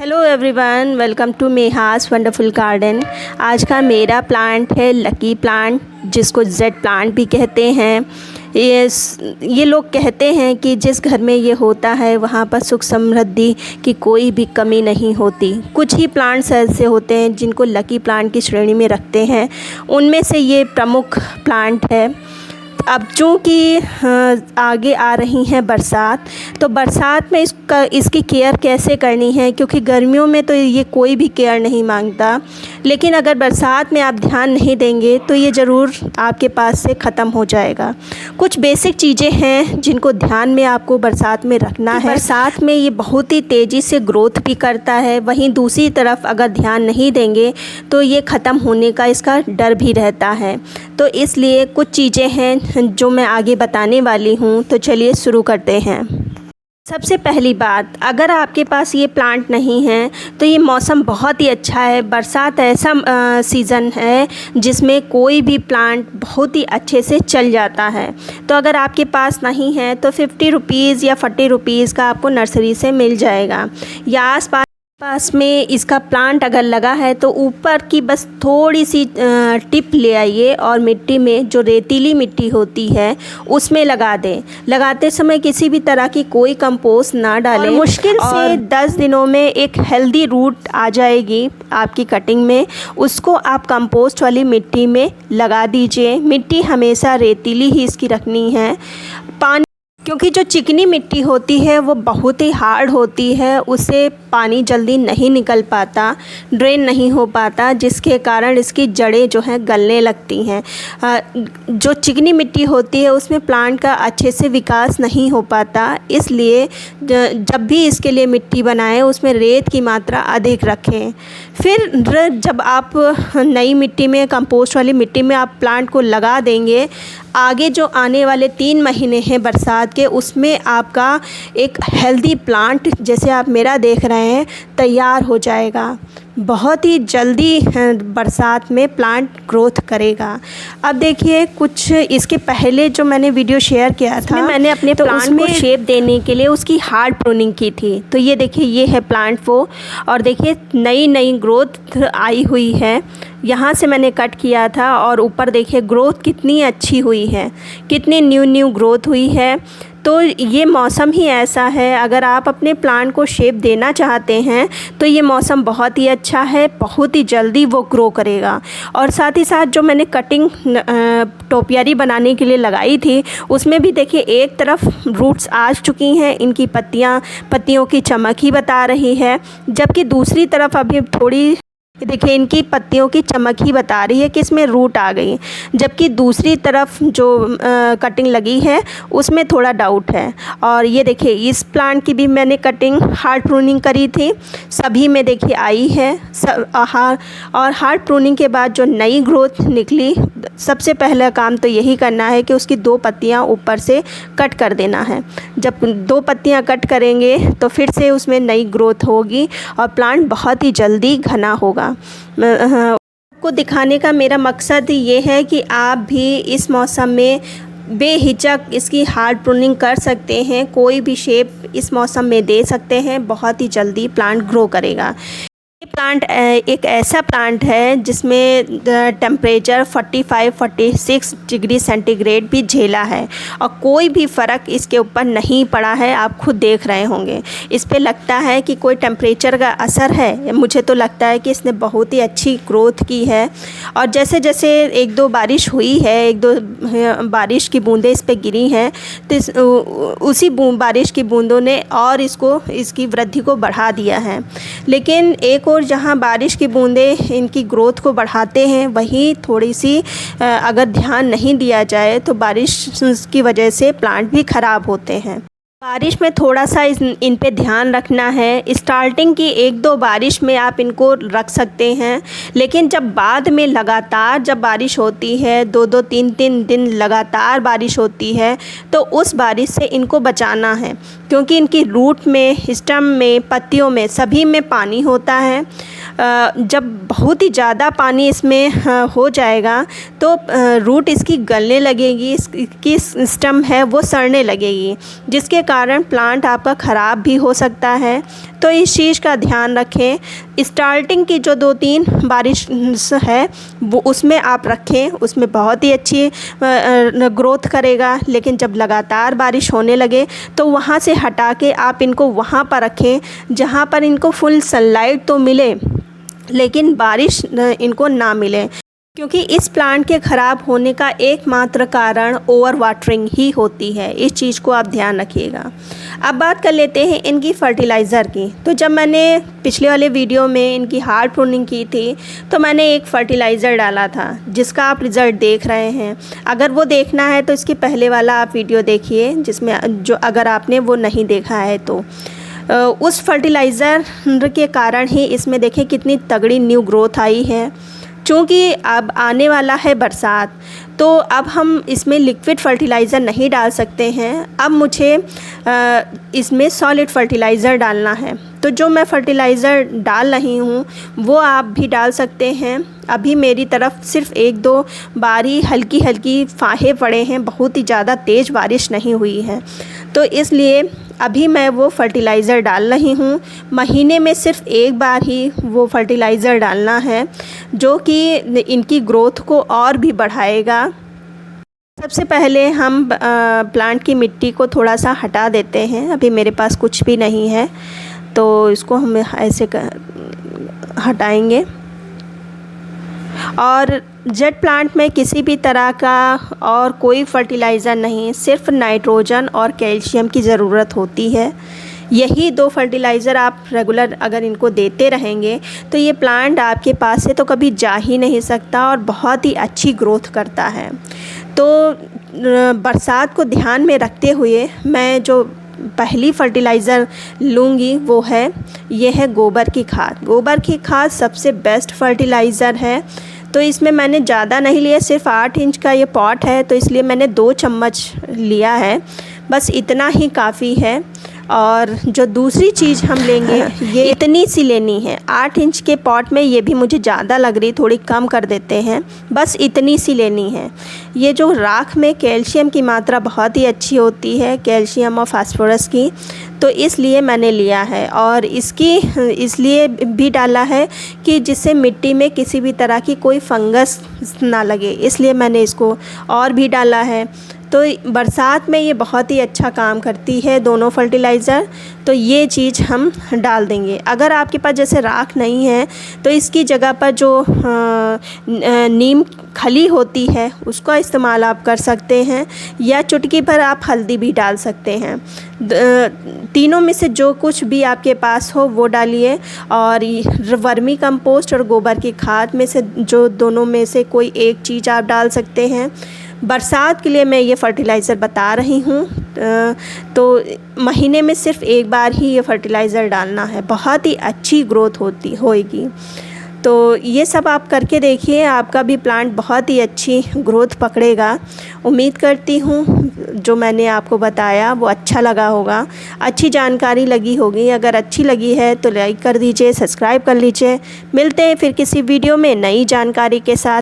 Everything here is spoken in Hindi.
Hello everyone, welcome to Meha's wonderful garden. आज का मेरा प्लांट है लकी प्लांट, जिसको जेड प्लांट भी कहते हैं। ये लोग कहते हैं कि जिस घर में ये होता है वहाँ पर सुख समृद्धि की कोई भी कमी नहीं होती। कुछ ही प्लांट्स ऐसे होते हैं जिनको लकी प्लांट की श्रेणी में रखते हैं, उनमें से ये प्रमुख प्लांट है। अब चूँकि आगे आ रही हैं बरसात, तो बरसात में इसकी केयर कैसे करनी है, क्योंकि गर्मियों में तो ये कोई भी केयर नहीं मांगता, लेकिन अगर बरसात में आप ध्यान नहीं देंगे तो ये ज़रूर आपके पास से ख़त्म हो जाएगा। कुछ बेसिक चीज़ें हैं जिनको ध्यान में आपको बरसात में रखना है। बरसात में ये बहुत ही तेज़ी से ग्रोथ भी करता है, वहीं दूसरी तरफ अगर ध्यान नहीं देंगे तो ये ख़त्म होने का इसका डर भी रहता है। तो इसलिए कुछ चीज़ें हैं जो मैं आगे बताने वाली हूँ, तो चलिए शुरू करते हैं। सबसे पहली बात, अगर आपके पास ये प्लांट नहीं है तो ये मौसम बहुत ही अच्छा है। बरसात ऐसा सीज़न है जिसमें कोई भी प्लांट बहुत ही अच्छे से चल जाता है। तो अगर आपके पास नहीं है तो 50 रुपीज़ या 40 रुपीज़ का आपको नर्सरी से मिल जाएगा, या पास में इसका प्लांट अगर लगा है तो ऊपर की बस थोड़ी सी टिप ले आइए और मिट्टी में, जो रेतीली मिट्टी होती है, उसमें लगा दें। लगाते समय किसी भी तरह की कोई कंपोस्ट ना डालें। मुश्किल से 10 दिनों में एक हेल्दी रूट आ जाएगी आपकी कटिंग में, उसको आप कंपोस्ट वाली मिट्टी में लगा दीजिए। मिट्टी हमेशा रेतीली ही इसकी रखनी है। क्योंकि जो चिकनी मिट्टी होती है वो बहुत ही हार्ड होती है, उससे पानी जल्दी नहीं निकल पाता, ड्रेन नहीं हो पाता, जिसके कारण इसकी जड़ें जो हैं गलने लगती हैं। जो चिकनी मिट्टी होती है उसमें प्लांट का अच्छे से विकास नहीं हो पाता, इसलिए जब भी इसके लिए मिट्टी बनाएं उसमें रेत की मात्रा अधिक रखें। फिर जब आप नई मिट्टी में, कंपोस्ट वाली मिट्टी में आप प्लांट को लगा देंगे, आगे जो आने वाले 3 महीने हैं बरसात के, उसमें आपका एक हेल्दी प्लांट, जैसे आप मेरा देख रहे हैं, तैयार हो जाएगा। बहुत ही जल्दी बरसात में प्लांट ग्रोथ करेगा। अब देखिए, कुछ इसके पहले जो मैंने वीडियो शेयर किया था, मैंने अपने प्लांट को शेप देने के लिए उसकी हार्ड प्रूनिंग की थी। तो ये देखिए, ये है प्लांट वो, और देखिए नई ग्रोथ आई हुई है। यहाँ से मैंने कट किया था और ऊपर देखिए ग्रोथ कितनी अच्छी हुई है, कितनी न्यू ग्रोथ हुई है। तो ये मौसम ही ऐसा है, अगर आप अपने प्लांट को शेप देना चाहते हैं तो ये मौसम बहुत ही अच्छा है, बहुत ही जल्दी वो ग्रो करेगा। और साथ ही साथ जो मैंने कटिंग टोपियारी बनाने के लिए लगाई थी, उसमें भी देखिए एक तरफ रूट्स आ चुकी हैं, इनकी पत्तियों की चमक ही बता रही है, जबकि दूसरी तरफ अभी थोड़ी देखिए इनकी पत्तियों की चमक ही बता रही है कि इसमें रूट आ गई, जबकि दूसरी तरफ जो कटिंग लगी है उसमें थोड़ा डाउट है। और ये देखिए, इस प्लांट की भी मैंने कटिंग हार्ड प्रूनिंग करी थी, सभी में देखिए आई है और हार्ड प्रूनिंग के बाद जो नई ग्रोथ निकली, सबसे पहला काम तो यही करना है कि उसकी 2 पत्तियाँ ऊपर से कट कर देना है। जब 2 पत्तियाँ कट करेंगे तो फिर से उसमें नई ग्रोथ होगी और प्लांट बहुत ही जल्दी घना होगा। आपको दिखाने का मेरा मकसद ये है कि आप भी इस मौसम में बेहिचक इसकी हार्ड प्रूनिंग कर सकते हैं, कोई भी शेप इस मौसम में दे सकते हैं, बहुत ही जल्दी प्लांट ग्रो करेगा। ये प्लांट एक ऐसा प्लांट है जिसमें टेम्परेचर 45-46 डिग्री सेंटीग्रेड भी झेला है और कोई भी फ़र्क इसके ऊपर नहीं पड़ा है। आप खुद देख रहे होंगे, इस पे लगता है कि कोई टेम्परेचर का असर है। मुझे तो लगता है कि इसने बहुत ही अच्छी ग्रोथ की है। और जैसे जैसे 1-2 बारिश हुई है, 1-2 बारिश की बूंदें इस पे गिरी हैं, तो उसी बारिश की बूंदों ने और इसकी वृद्धि को बढ़ा दिया है। लेकिन एक और जहाँ बारिश की बूंदें इनकी ग्रोथ को बढ़ाते हैं, वहीं थोड़ी सी अगर ध्यान नहीं दिया जाए तो बारिश की वजह से प्लांट भी ख़राब होते हैं। बारिश में थोड़ा सा इन पे ध्यान रखना है। स्टार्टिंग की 1-2 बारिश में आप इनको रख सकते हैं, लेकिन जब बाद में लगातार जब बारिश होती है, 2-2 3-3 दिन लगातार बारिश होती है, तो उस बारिश से इनको बचाना है, क्योंकि इनकी रूट में, स्टेम में, पत्तियों में, सभी में पानी होता है। जब बहुत ही ज़्यादा पानी इसमें हो जाएगा तो रूट इसकी गलने लगेगी, इसकी स्टेम है वो सड़ने लगेगी, जिसके कारण प्लांट आपका ख़राब भी हो सकता है। तो इस चीज़ का ध्यान रखें। स्टार्टिंग की जो 2-3 बारिश है वो उसमें आप रखें, उसमें बहुत ही अच्छी ग्रोथ करेगा। लेकिन जब लगातार बारिश होने लगे तो वहाँ से हटा के आप इनको वहाँ पर रखें जहाँ पर इनको फुल सनलाइट तो मिले लेकिन बारिश इनको ना मिले, क्योंकि इस प्लांट के ख़राब होने का एकमात्र कारण ओवर वाटरिंग ही होती है। इस चीज़ को आप ध्यान रखिएगा। अब बात कर लेते हैं इनकी फ़र्टिलाइज़र की। तो जब मैंने पिछले वाले वीडियो में इनकी हार्ड प्रूनिंग की थी तो मैंने एक फ़र्टिलाइज़र डाला था जिसका आप रिज़ल्ट देख रहे हैं। अगर वो देखना है तो इसके पहले वाला आप वीडियो देखिए, जिसमें जो अगर आपने वो नहीं देखा है तो उस फर्टिलाइज़र के कारण ही इसमें देखें कितनी तगड़ी न्यू ग्रोथ आई है। चूँकि अब आने वाला है बरसात, तो अब हम इसमें लिक्विड फर्टिलाइज़र नहीं डाल सकते हैं। अब मुझे इसमें सॉलिड फर्टिलाइज़र डालना है। तो जो मैं फ़र्टिलाइज़र डाल रही हूँ वो आप भी डाल सकते हैं। अभी मेरी तरफ सिर्फ़ 1-2 बार ही हल्की हल्की फाहे पड़े हैं, बहुत ही ज़्यादा तेज़ बारिश नहीं हुई है। तो इसलिए अभी मैं वो फ़र्टिलाइज़र डाल रही हूँ। महीने में सिर्फ़ 1 बार ही वो फ़र्टिलाइज़र डालना है, जो कि इनकी ग्रोथ को और भी बढ़ाएगा। सबसे पहले हम प्लांट की मिट्टी को थोड़ा सा हटा देते हैं। अभी मेरे पास कुछ भी नहीं है तो इसको हम ऐसे हटाएंगे। और जेट प्लांट में किसी भी तरह का और कोई फर्टिलाइज़र नहीं, सिर्फ नाइट्रोजन और कैल्शियम की ज़रूरत होती है। यही 2 फर्टिलाइज़र आप रेगुलर अगर इनको देते रहेंगे तो ये प्लांट आपके पास से तो कभी जा ही नहीं सकता और बहुत ही अच्छी ग्रोथ करता है। तो बरसात को ध्यान में रखते हुए मैं जो पहली फ़र्टिलाइज़र लूँगी वो है, ये है गोबर की खाद। गोबर की खाद सबसे बेस्ट फर्टिलाइज़र है। तो इसमें मैंने ज़्यादा नहीं लिया, सिर्फ 8 इंच का ये पॉट है तो इसलिए मैंने 2 चम्मच लिया है, बस इतना ही काफ़ी है। और जो दूसरी चीज़ हम लेंगे ये इतनी सी लेनी है। 8 इंच के पॉट में ये भी मुझे ज़्यादा लग रही, थोड़ी कम कर देते हैं, बस इतनी सी लेनी है। ये जो राख में कैल्शियम की मात्रा बहुत ही अच्छी होती है, कैल्शियम और फास्फोरस की, तो इसलिए मैंने लिया है। और इसकी इसलिए भी डाला है कि जिससे मिट्टी में किसी भी तरह की कोई फंगस ना लगे, इसलिए मैंने इसको और भी डाला है। तो बरसात में ये बहुत ही अच्छा काम करती है दोनों फर्टिलाइज़र। तो ये चीज़ हम डाल देंगे। अगर आपके पास जैसे राख नहीं है तो इसकी जगह पर जो नीम खली होती है उसका इस्तेमाल आप कर सकते हैं, या चुटकी भर आप हल्दी भी डाल सकते हैं। तीनों में से जो कुछ भी आपके पास हो वो डालिए। और वर्मी कंपोस्ट और गोबर की खाद में से जो दोनों में से कोई एक चीज़ आप डाल सकते हैं। बरसात के लिए मैं ये फ़र्टिलाइज़र बता रही हूँ। तो महीने में सिर्फ 1 बार ही ये फ़र्टिलाइज़र डालना है, बहुत ही अच्छी ग्रोथ होएगी। तो ये सब आप करके देखिए, आपका भी प्लांट बहुत ही अच्छी ग्रोथ पकड़ेगा। उम्मीद करती हूँ जो मैंने आपको बताया वो अच्छा लगा होगा, अच्छी जानकारी लगी होगी। अगर अच्छी लगी है तो लाइक कर दीजिए, सब्सक्राइब कर लीजिए। मिलते हैं फिर किसी वीडियो में नई जानकारी के साथ।